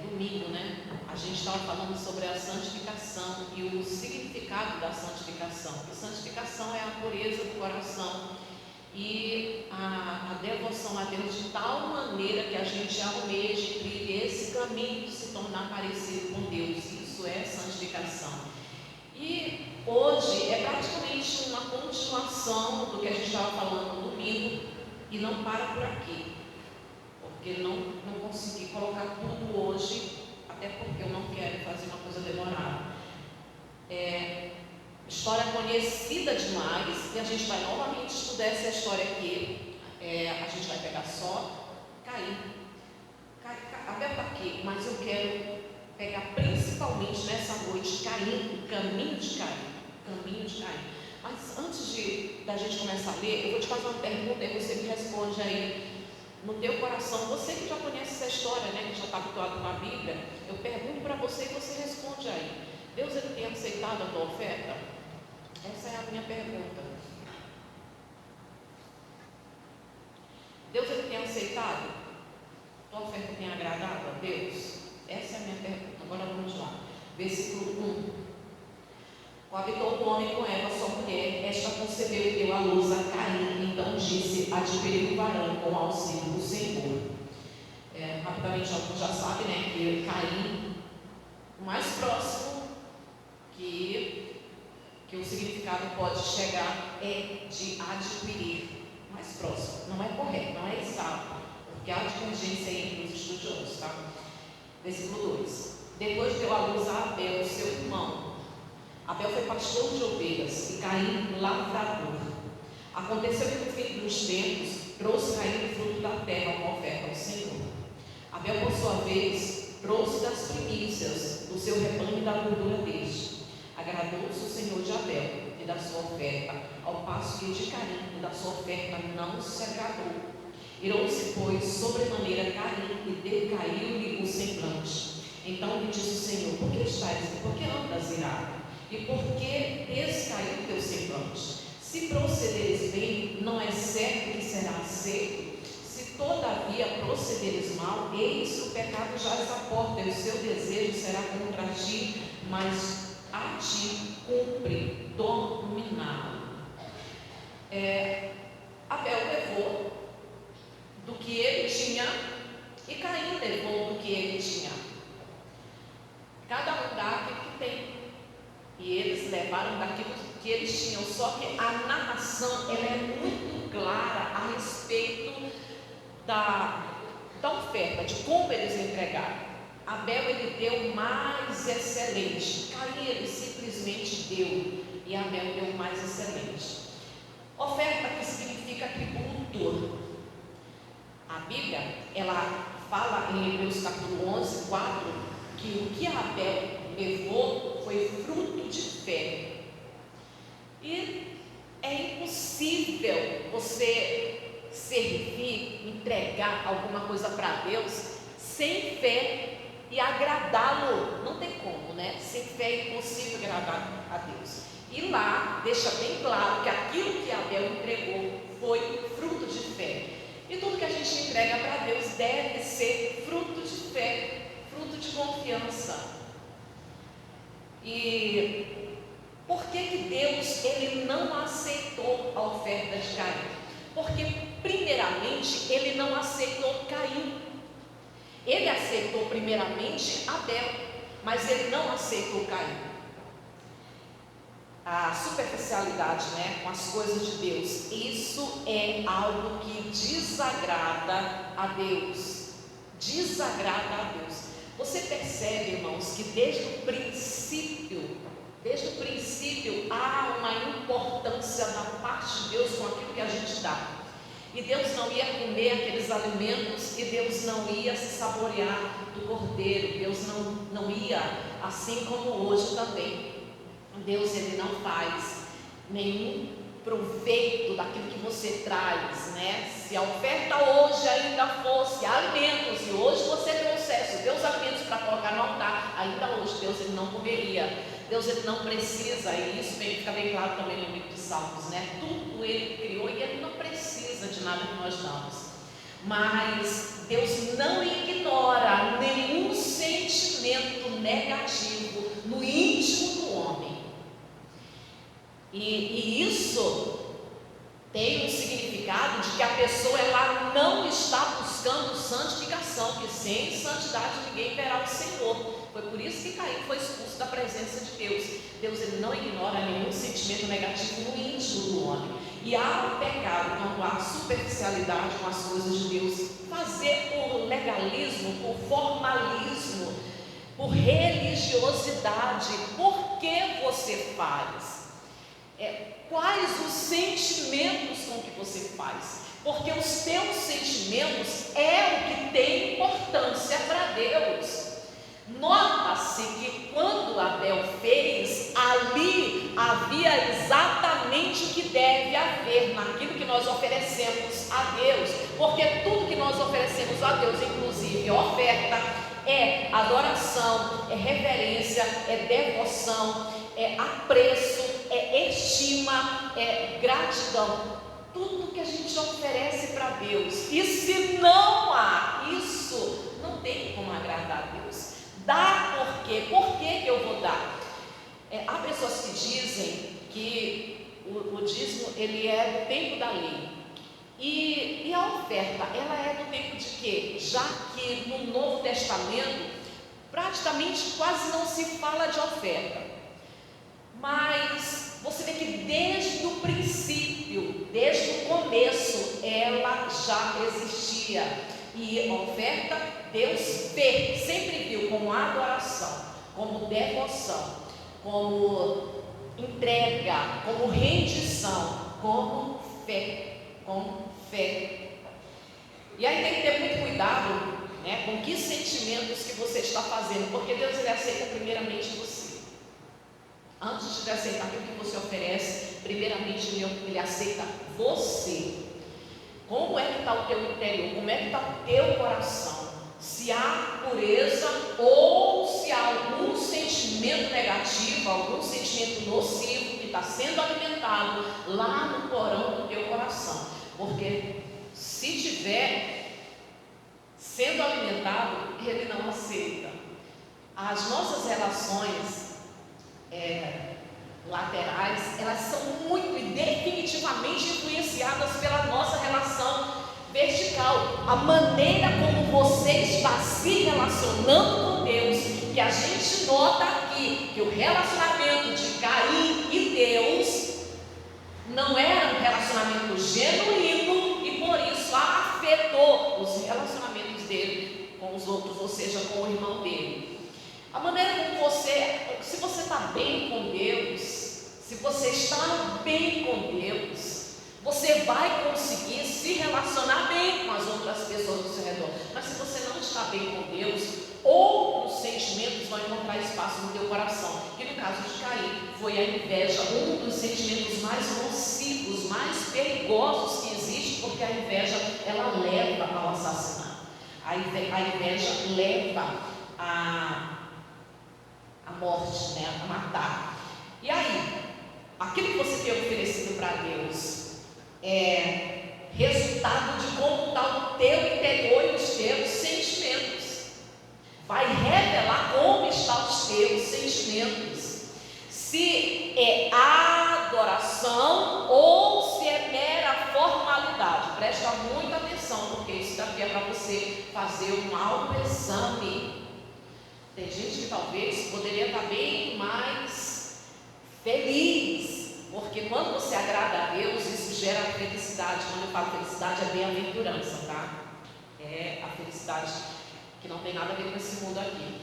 Domingo, né? A gente estava falando sobre a santificação e o significado da santificação. A santificação é a pureza do coração e a devoção a Deus de tal maneira que a gente almeje trilhe esse caminho de se tornar parecido com Deus. Isso é santificação. E hoje é praticamente uma continuação do que a gente estava falando no domingo e não para por aqui. Porque não consegui colocar tudo hoje, até porque eu não quero fazer uma coisa demorada. História conhecida demais, e a gente vai novamente estudar essa história aqui. A gente vai pegar só Caim. Abel está aqui, mas eu quero pegar principalmente nessa noite Caim, o caminho de Caim. Mas antes da gente começar a ler, eu vou te fazer uma pergunta e você me responde aí. No teu coração, você que já conhece essa história, né, que já está habituado com a Bíblia, eu pergunto para você e você responde aí. Deus, ele tem aceitado a tua oferta? Essa é a minha pergunta. Deus, ele tem aceitado? A tua oferta tem agradado a Deus? Essa é a minha pergunta. Agora vamos lá. Versículo 1. Coabitou o homem com Eva, sua mulher, esta concebeu e deu à luz a Caim, então disse, adquiriu o varão com o auxílio do Senhor. Rapidamente, alguns já sabem, né, que Caim, o mais próximo que o significado pode chegar é de adquirir, mais próximo, não é correto, não é exato, porque há divergência entre os estudiosos, tá? Versículo 2. Depois deu à luz a Abel, seu irmão. Abel foi pastor de ovelhas e Caim lavrador. Aconteceu que no fim dos tempos trouxe Caim o fruto da terra como oferta ao Senhor. Abel, por sua vez, trouxe das primícias do seu rebanho e da gordura deste. Agradou-se o Senhor de Abel e da sua oferta, ao passo que de Caim e da sua oferta não se agradou. Irou-se, pois, sobremaneira Caim e decaiu-lhe o semblante. Então lhe disse o Senhor, por que andas irado? E por que descaiu o teu semblante? Se procederes bem, não é certo que será aceito? Se todavia procederes mal, eis que o pecado jaz à porta, e o seu desejo será contra ti, mas a ti cumpre dominá-lo. Abel levou do que ele tinha e Caim levou do que ele tinha. Cada um dá aquilo que tem. E eles levaram daquilo que eles tinham. Só que a narração ela é muito clara a respeito da oferta, de como eles entregaram. Abel ele deu o mais excelente. Caim ele simplesmente deu. E Abel deu o mais excelente. Oferta que significa tributo. A Bíblia ela fala em Hebreus capítulo 11, 4, que o que Abel levou foi fruto de fé. E é impossível você servir, entregar alguma coisa para Deus sem fé e agradá-lo. Não tem como, né? Sem fé é impossível agradar a Deus. E lá deixa bem claro que aquilo que Abel entregou foi fruto de fé. E tudo que a gente entrega para Deus deve ser fruto de fé, fruto de confiança. E por que Deus ele não aceitou a oferta de Caim? Porque primeiramente ele não aceitou Caim. Ele aceitou primeiramente Abel, mas ele não aceitou Caim. A superficialidade, né, com as coisas de Deus, isso é algo que desagrada a Deus. Desagrada a Deus. Você percebe, irmãos, que desde o princípio há uma importância da parte de Deus com aquilo que a gente dá. E Deus não ia comer aqueles alimentos, e Deus não ia se saborear do cordeiro. Deus não ia, assim como hoje também. Deus ele não faz nenhum proveito daquilo que você traz, né? Se a oferta hoje ainda fosse alimentos, e hoje você trouxesse os teus alimentos para colocar no altar, ainda hoje Deus ele não comeria. Deus ele não precisa, e isso fica bem claro também no livro de Salmos, né? Tudo ele criou e ele não precisa de nada que nós damos. Mas Deus não ignora E isso tem um significado de que a pessoa ela não está buscando santificação, que sem santidade ninguém verá o Senhor. Foi por isso que Caim foi expulso da presença de Deus. Deus ele não ignora nenhum sentimento negativo no íntimo do homem. E há o pecado quando há superficialidade com as coisas de Deus, fazer por legalismo, por formalismo, por religiosidade. Por que você faz? Quais os sentimentos com que você faz? Porque os teus sentimentos é o que tem importância para Deus. Nota-se que quando Abel fez, ali havia exatamente o que deve haver naquilo que nós oferecemos a Deus, porque tudo que nós oferecemos a Deus, inclusive oferta, é adoração, é reverência, é devoção, é apreço, é estima, é gratidão. Tudo que a gente oferece para Deus, e se não há isso, não tem como agradar a Deus. Dá por quê? Por que eu vou dar? Há pessoas que dizem que o dízimo ele é do tempo da lei. E a oferta, ela é do tempo de quê? Já que no Novo Testamento praticamente quase não se fala de oferta. Mas você vê que desde o princípio, desde o começo, ela já existia. E a oferta, Deus sempre viu como adoração, como devoção, como entrega, como rendição, como fé. E aí tem que ter muito cuidado, com que sentimentos que você está fazendo, porque Deus ele aceita primeiramente você. Antes de aceitar aquilo que você oferece, primeiramente ele aceita você. Como é que está o teu interior? Como é que está o teu coração? Se há pureza ou se há algum sentimento negativo, algum sentimento nocivo que está sendo alimentado lá no porão do teu coração. Porque se tiver sendo alimentado, ele não aceita. As nossas relações laterais, elas são muito e definitivamente influenciadas pela nossa relação vertical. A maneira como você está se relacionando com Deus, que a gente nota aqui que o relacionamento de Caim e Deus não era um relacionamento genuíno e por isso afetou os relacionamentos dele com os outros, ou seja, com o irmão dele. A maneira como se você está bem com Deus, se você está bem com Deus, você vai conseguir se relacionar bem com as outras pessoas do seu redor. Mas se você não está bem com Deus, outros sentimentos vão encontrar espaço no teu coração. Que no caso de Caim, foi a inveja, um dos sentimentos mais nocivos, mais perigosos que existe, porque a inveja, ela leva ao assassinato. A inveja leva a morte, a matar. E aí, aquilo que você tem oferecido para Deus é resultado de como está o teu interior e os teus sentimentos. Vai revelar como estão os teus sentimentos. Se é adoração ou se é mera formalidade. Presta muita atenção, porque isso daqui é para você fazer um autoexame. Tem gente que talvez poderia estar bem mais feliz, porque quando você agrada a Deus, isso gera felicidade. Quando eu falo felicidade, é bem-aventurança, tá? É a felicidade que não tem nada a ver com esse mundo aqui.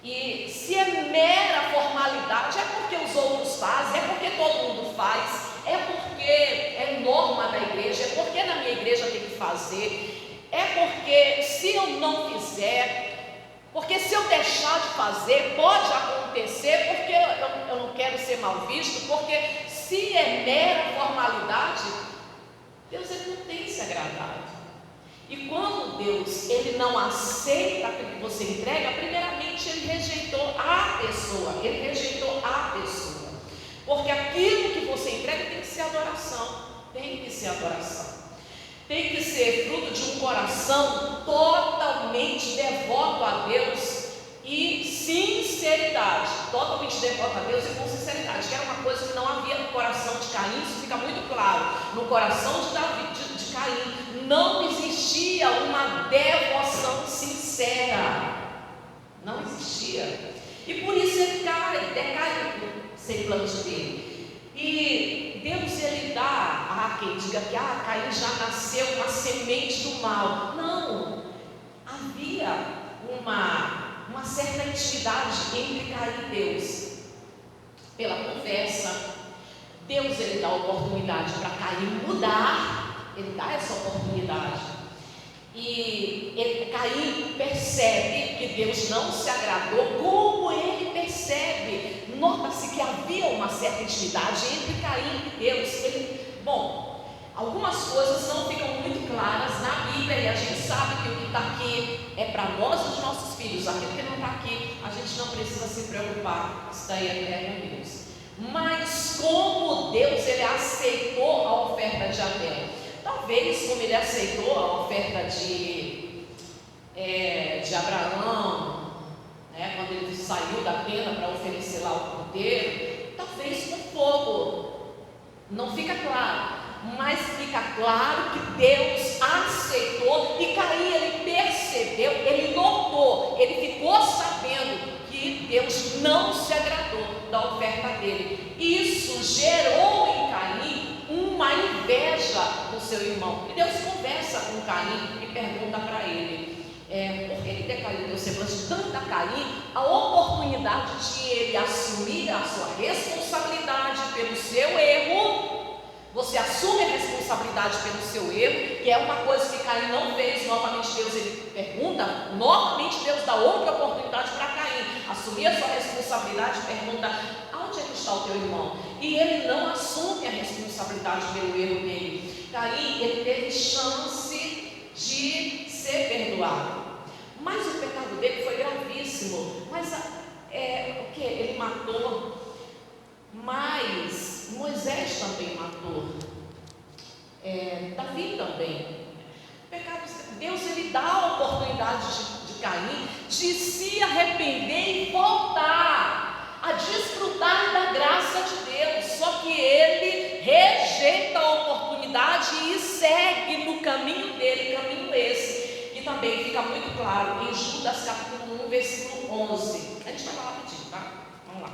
E se é mera formalidade, é porque os outros fazem, é porque todo mundo faz, é porque é norma da igreja, é porque na minha igreja tem que fazer, é porque se eu não fizer, porque se eu deixar de fazer, pode acontecer, porque eu não quero ser mal visto, porque se é mera formalidade, Deus ele não tem se agradado. E quando Deus ele não aceita aquilo que você entrega, primeiramente ele rejeitou a pessoa, porque aquilo que você entrega tem que ser adoração, tem que ser fruto de um coração totalmente devoto a Deus e sincero sinceridade, totalmente devoto a Deus e com sinceridade, que era uma coisa que não havia no coração de Caim. Isso fica muito claro. No coração de Caim não existia uma devoção sincera, não existia, e por isso ele decai no semblante dele. E Deus, ele dá quem diga que Caim já nasceu com a semente do mal. Não, havia uma certa intimidade entre Caim e Deus. Pela conversa, Deus, ele dá oportunidade para Caim mudar, ele dá essa oportunidade. E Caim percebe que Deus não se agradou. Como ele percebe? Nota-se que havia uma certa intimidade entre Caim e Deus. Algumas coisas não ficam muito claras na Bíblia, e a gente sabe que o que está aqui é para nós e os nossos filhos. Aquilo que não está aqui, a gente não precisa se preocupar, isso daí é com Deus. Mas como Deus, ele aceitou a oferta de Abel, talvez como ele aceitou a oferta de Abraão, quando ele saiu da tenda para oferecer lá o cordeiro, talvez com fogo, não fica claro. Mas fica claro que Deus aceitou, e Caim, ele percebeu, ele notou, ele ficou sabendo que Deus não se agradou da oferta dele. Isso gerou em Caim uma inveja do seu irmão. E Deus conversa com Caim e pergunta para ele, porque ele decaiu do semblante, dando a Caim a oportunidade de ele assumir a sua responsabilidade pelo seu erro. Você assume a responsabilidade pelo seu erro, que é uma coisa que Caim não fez. Novamente Deus, ele pergunta, novamente Deus dá outra oportunidade para Caim assumir a sua responsabilidade, pergunta, aonde é que está o teu irmão? E ele não assume a responsabilidade pelo erro dele. Caim, ele teve chance de ser perdoado, mas o pecado dele foi gravíssimo. Mas o que? Ele matou, mas Moisés também matou, Davi também. Deus, ele dá a oportunidade de Caim de se arrepender e voltar a desfrutar da graça de Deus. Só que ele rejeita a oportunidade e segue no caminho dele, caminho esse, que também fica muito claro em Judas capítulo 1, versículo 11. A gente vai lá rapidinho, tá? Vamos lá.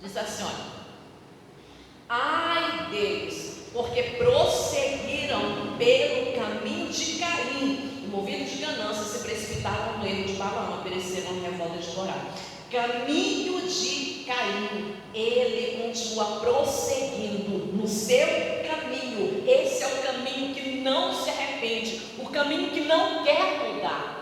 Diz assim, olha: ai deles, porque prosseguiram pelo caminho de Caim, e movidos de ganância se precipitaram no erro de Balaão, pereceram na revolta de Corá. Caminho de Caim, ele continua prosseguindo no seu caminho. Esse é o caminho que não se arrepende, o caminho que não quer mudar.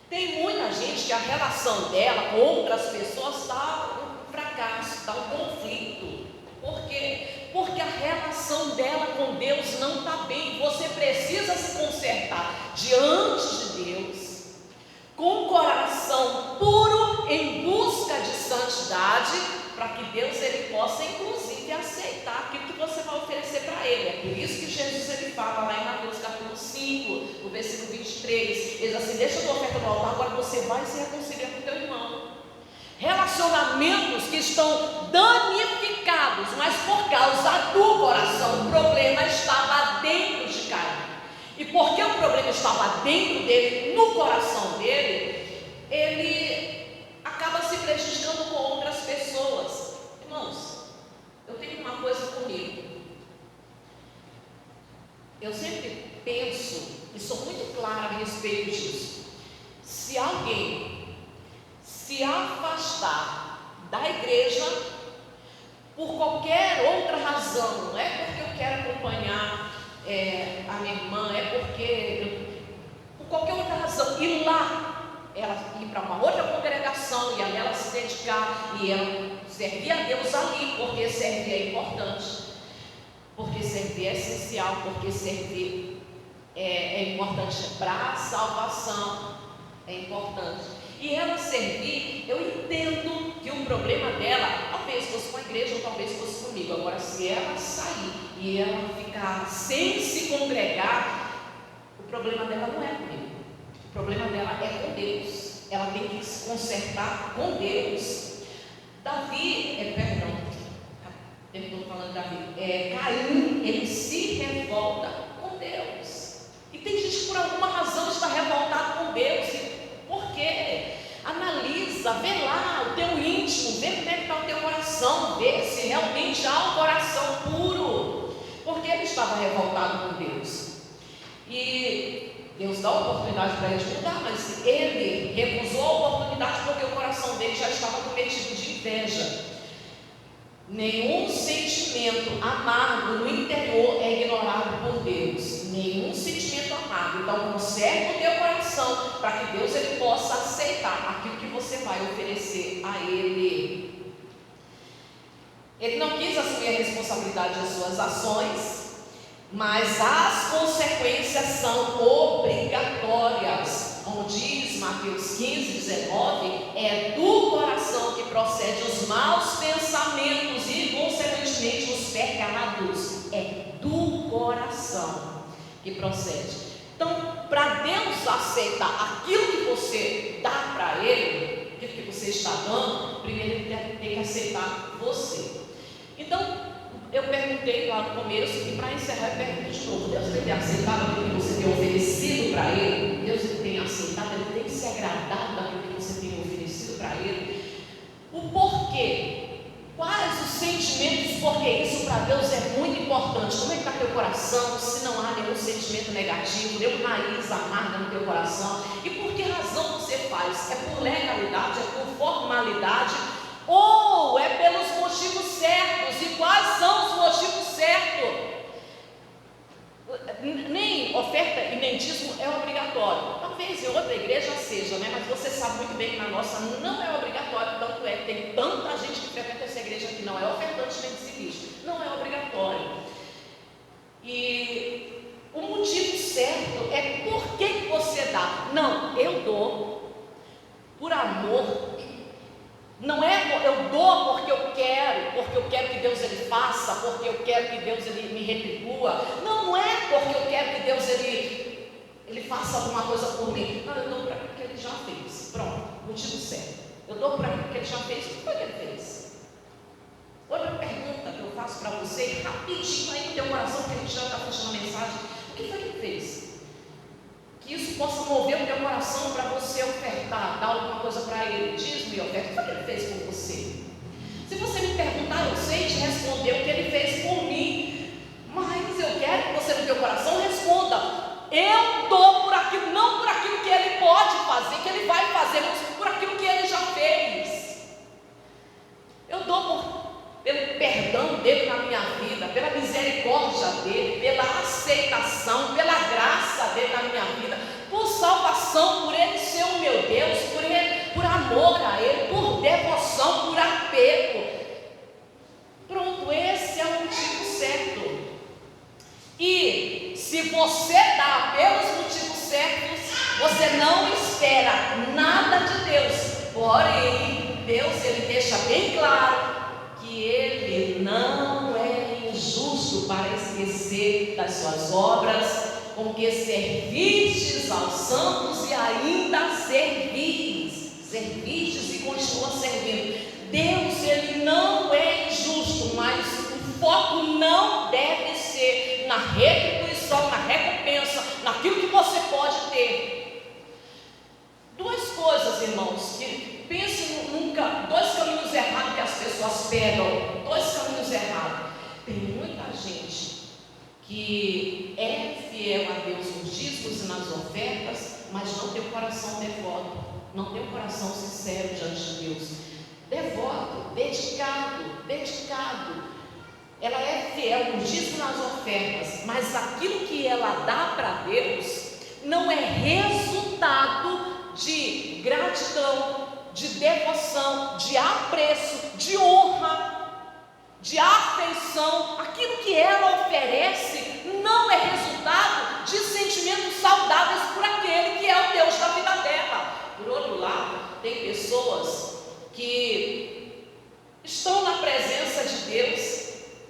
Tem muita gente que a relação dela com outras pessoas está fracasso, está um conflito. Por quê? Porque a relação dela com Deus não está bem. Você precisa se consertar diante de Deus, com o coração puro, em busca de santidade, para que Deus, ele possa inclusive aceitar aquilo que você vai oferecer para ele. É por isso que Jesus, ele fala lá em Mateus capítulo 5, no versículo 23, ele diz assim: deixa a tua oferta no altar, agora você vai se reconciliar com o teu irmão. Relacionamentos que estão danificados, mas por causa do coração. O problema estava dentro de Caim, e porque o problema estava dentro dele, no coração dele, ele acaba se prejudicando com outras pessoas. Irmãos, eu tenho uma coisa comigo, eu sempre penso e sou muito clara a respeito disso. Se alguém se afastar da igreja por qualquer outra razão, não é porque eu quero acompanhar a minha irmã, é porque por qualquer outra razão, e lá ela ir para uma outra congregação e ela se dedicar e ela servir a Deus ali, porque servir é importante, porque servir servir é essencial, porque servir é importante para a salvação, é importante. E ela servir, eu entendo que o problema dela talvez fosse com a igreja ou talvez fosse comigo. Agora, se ela sair e ela ficar sem se congregar, o problema dela não é comigo, o problema dela é com Deus. Ela tem que se consertar com Deus. Estou falando Davi, Caim, ele se revolta com Deus. E tem gente que por alguma razão está revoltado com Deus. Por quê? Analisa, vê lá o teu íntimo, vê como é que está o teu coração, vê se realmente há um coração puro. Porque ele estava revoltado com Deus. E Deus dá a oportunidade para ele mudar, mas ele recusou a oportunidade porque o coração dele já estava cometido de inveja. Nenhum sentimento amargo no interior é ignorado por Deus. Nenhum sentimento amargo. Então conserve o teu coração para que Deus ele possa aceitar aquilo que você vai oferecer a Ele. Ele não quis assumir a responsabilidade das suas ações, mas as consequências são obrigatórias. Como diz Mateus 15, 19, é do coração que procede os maus pensamentos e, consequentemente, os pecados. É do coração que procede. Então, para Deus aceitar aquilo que você dá para Ele, aquilo que você está dando, primeiro Ele tem que aceitar você. Então, eu perguntei lá no começo, e para encerrar eu pergunto de novo: Deus tem aceitado aquilo que você tem oferecido para Ele? Deus tem aceitado, Ele tem se agradado daquilo que você tem oferecido para Ele? O porquê? Quais os sentimentos? Porque isso para Deus é muito importante. Como é que está teu coração? Se não há nenhum sentimento negativo, nenhuma raiz amarga no teu coração. E por que razão você faz? É por legalidade? É por formalidade? Ou é pelos motivos certos? E quais são os motivos certos? Nem oferta e nem dízimo é obrigatório. Talvez em outra igreja seja, né? Mas você sabe muito bem que na nossa não é obrigatório. Tanto é que tem tanta gente que frequenta essa igreja que não é ofertante nem dizimista. Não é obrigatório. E o motivo certo é por que você dá. Não, eu dou por amor. Não é eu dou porque eu quero que Deus ele faça, porque eu quero que Deus ele me retribua. Não é porque eu quero que Deus ele faça alguma coisa por mim. Não, eu dou para aquilo que ele já fez. Pronto, motivo certo. Eu dou para aquilo que ele já fez. O que foi que ele fez? Outra pergunta que eu faço para você, rapidinho aí no teu coração, que a gente já está fechando a mensagem. O que foi que ele fez? Que isso possa mover o teu coração para você ofertar, dar alguma coisa para Ele. Dízimo e oferta. O que foi que Ele fez por você? Se você me perguntar, eu sei te responder o que Ele fez por mim, mas eu quero que você no teu coração responda: eu dou por aquilo, não por aquilo que Ele pode fazer, que Ele vai fazer, mas por aquilo que Ele já fez. Eu dou pelo perdão dele na minha vida, pela misericórdia dele, pela aceitação, pela graça dele na minha vida, por salvação, por ele ser o meu Deus, por amor a ele, por devoção, por apego. Pronto, esse é o motivo certo. E se você dá pelos motivos certos, você não espera nada de Deus. Porém, Deus ele deixa bem claro que Ele não é injusto para esquecer das suas obras, com que servistes aos santos e ainda servistes e continua servindo. Deus, Ele não é injusto, mas o foco não deve ser na retribuição, na recompensa, naquilo que você pode ter. Duas coisas, irmãos, que pense nunca, dois caminhos errados que as pessoas pegam, dois caminhos errados. Tem muita gente que é fiel a Deus nos dízimos e nas ofertas, mas não tem o coração devoto, não tem o coração sincero diante de Deus. Devoto, dedicado. Ela é fiel nos dízimos e nas ofertas, mas aquilo que ela dá para Deus não é resultado de gratidão, de devoção, de apreço, de honra, de afeição, aquilo que ela oferece não é resultado de sentimentos saudáveis por aquele que é o Deus da vida dela. Por outro lado, tem pessoas que estão na presença de Deus,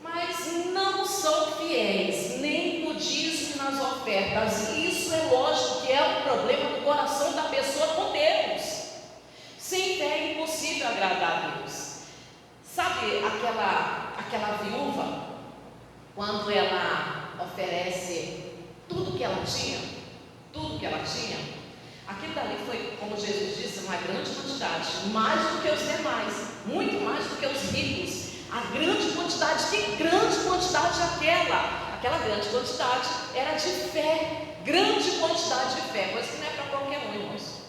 mas não são fiéis, nem no dízimo e nas ofertas. E isso é lógico que é um problema do coração da pessoa com Deus. Sem fé é impossível agradar a Deus. Sabe aquela viúva, quando ela oferece tudo que ela tinha, aquilo dali foi, como Jesus disse, uma grande quantidade, mais do que os demais, muito mais do que os ricos. A grande quantidade, que grande quantidade aquela grande quantidade era de fé, grande quantidade de fé, coisa que não é para qualquer um, irmãos,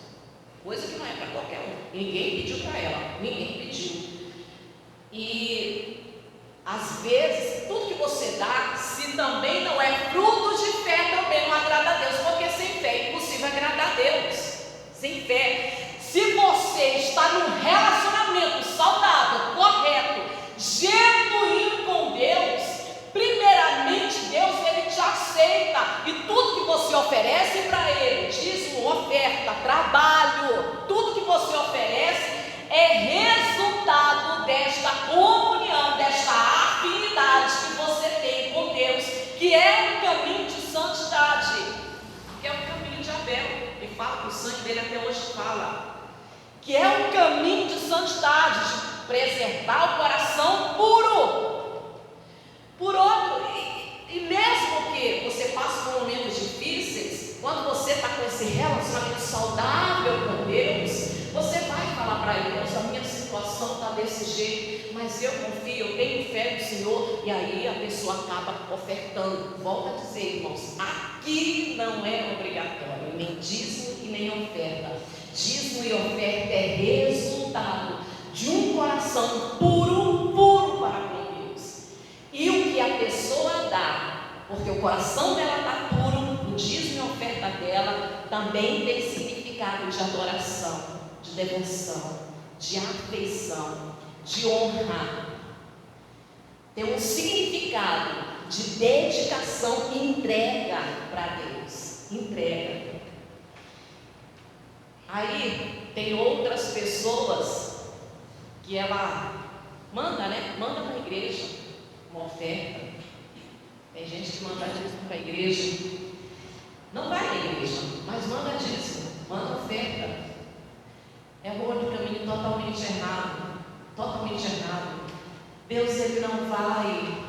coisa que não é para qualquer um, ninguém pediu para ela, ninguém pediu. E às vezes, tudo que você dá, se também não é fruto de fé, também não agrada a Deus, porque sem fé é impossível agradar a Deus. Sem fé, se você está num relacionamento saudável, correto, genuíno com Deus, primeiramente Deus, Ele te aceita, e tudo que você oferece para Ele, dízimo, oferta, trabalho, tudo que você oferece é resultado desta comunhão, desta afinidade que você tem com Deus, que é o caminho de santidade, que é o caminho de Abel. Ele fala que o sangue dele até hoje fala, que é o caminho de santidade, de preservar o coração puro. Por outro, e mesmo que você passe por momentos difíceis, quando você está com esse relacionamento saudável com Deus, você vai falar para Ele: Deus, a minha situação está desse jeito, mas eu confio, eu tenho fé no Senhor. E aí a pessoa acaba ofertando. Volto a dizer, irmãos, aqui não é obrigatório, nem dízimo e nem oferta. Dízimo e oferta é resultado de um coração puro para com Deus. E o que a pessoa dá, porque o coração dela está puro, o dízimo e a oferta dela também tem significado de adoração, de devoção, de afeição, de honra. Tem um significado de dedicação e entrega para Deus. Entrega. Aí tem outras pessoas que ela manda, manda para a igreja uma oferta. Tem gente que manda dízimo para a igreja, não vai na igreja, mas manda dízimo, manda oferta. É outro caminho totalmente errado, totalmente errado. Deus, Ele não vai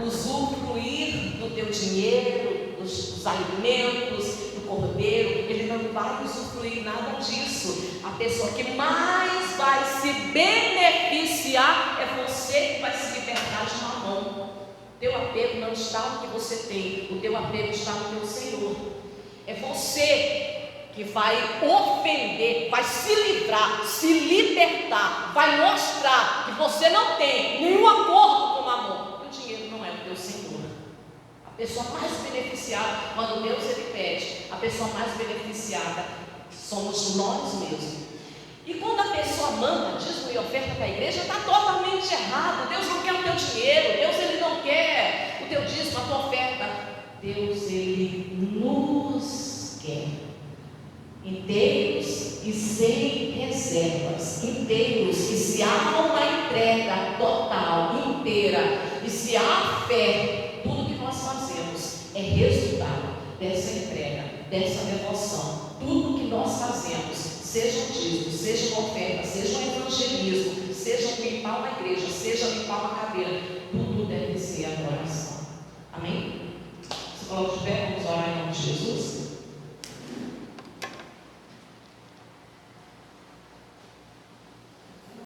usufruir do teu dinheiro, dos alimentos, do cordeiro. Ele não vai usufruir nada disso. A pessoa que mais vai se beneficiar é você, que vai se libertar de mamão. O teu apego não está no que você tem, o teu apego está no teu Senhor. É você que vai ofender, vai se livrar, se libertar, vai mostrar que você não tem nenhum acordo com o mamão. O dinheiro não é o teu Senhor. A pessoa mais beneficiada, quando Deus Ele pede, a pessoa mais beneficiada somos nós mesmos. E quando a pessoa manda dízimo e oferta para a igreja, está totalmente errado. Deus não quer o teu dinheiro, Deus Ele não quer o teu dízimo, a tua oferta. Deus Ele nos quer inteiros e sem reservas, inteiros, e se há uma entrega total, inteira, e se há fé, tudo que nós fazemos é resultado dessa entrega, dessa devoção. Tudo que nós fazemos, seja um dízimo, seja uma oferta, seja um evangelismo, seja um limpar uma igreja,